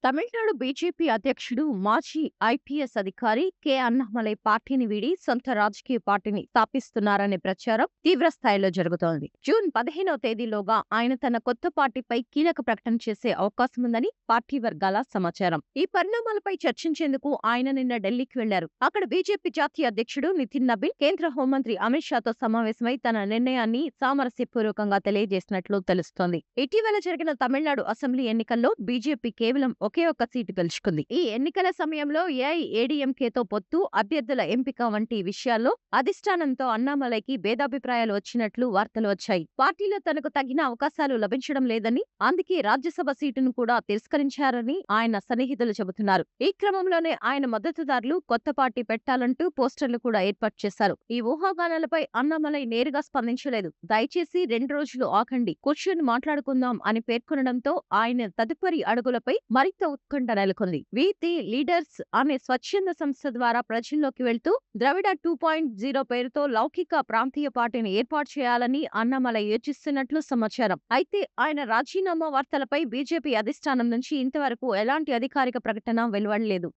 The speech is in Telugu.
తమిళనాడు బీజేపీ అధ్యక్షుడు మాజీ ఐపీఎస్ అధికారి అన్నామలై పార్టీని వీడి సొంత రాజకీయ పార్టీని స్థాపిస్తున్నారనే ప్రచారం తీవ్ర స్థాయిలో జరుగుతోంది. జూన్ 15వ తేదీలోగా ఆయన తన కొత్త పార్టీపై కీలక ప్రకటన చేసే అవకాశముందని పార్టీ వర్గాల సమాచారం. ఈ పరిణామాలపై చర్చించేందుకు ఆయన నిన్న ఢిల్లీకి వెళ్లారు. అక్కడ బీజేపీ జాతీయ అధ్యక్షుడు నితిన్ నబీన్ కేంద్ర హోంమంత్రి అమిత్ షాతో సమావేశమై తన నిర్ణయాన్ని సామరస్యపూర్వకంగా తెలియజేసినట్లు తెలుస్తోంది. ఇటీవల జరిగిన తమిళనాడు అసెంబ్లీ ఎన్నికల్లో బీజేపీ కేవలం ఒకే ఒక్క సీటు గెలుచుకుంది. ఈ ఎన్నికల సమయంలో ఏఐఏడీఎంకేతో పొత్తు, అభ్యర్థుల ఎంపిక వంటి విషయాల్లో అధిష్టానంతో అన్నామలైకి భేదాభిప్రాయాలు వచ్చినట్లు వార్తలు వచ్చాయి. పార్టీలో తనకు తగిన అవకాశాలు లభించడం లేదని, అందుకే రాజ్యసభ సీటును కూడా తిరస్కరించారని ఆయన సన్నిహితులు చెబుతున్నారు. ఈ క్రమంలోనే ఆయన మద్దతుదారులు కొత్త పార్టీ పెట్టాలంటూ పోస్టర్లు కూడా ఏర్పాటు చేశారు. ఈ ఊహాగానాలపై అన్నామలై నేరుగా స్పందించలేదు. దయచేసి 2 రోజులు ఆగండి, కూర్చొని మాట్లాడుకుందాం అని పేర్కొనడంతో ఆయన తదుపరి అడుగులపై మరింత ఉత్కంఠ నెలకొంది. ది లీడర్స్ అనే స్వచ్ఛంద సంస్థ ద్వారా ప్రజల్లోకి వెళ్తూ ద్రవిడ 2.0 పేరుతో లౌకిక ప్రాంతీయ పార్టీని ఏర్పాటు చేయాలని అన్నామలై యోచిస్తున్నట్లు సమాచారం. అయితే ఆయన రాజీనామా వార్తలపై బీజేపీ అధిష్టానం నుంచి ఇంతవరకు ఎలాంటి అధికారిక ప్రకటన వెలువడలేదు.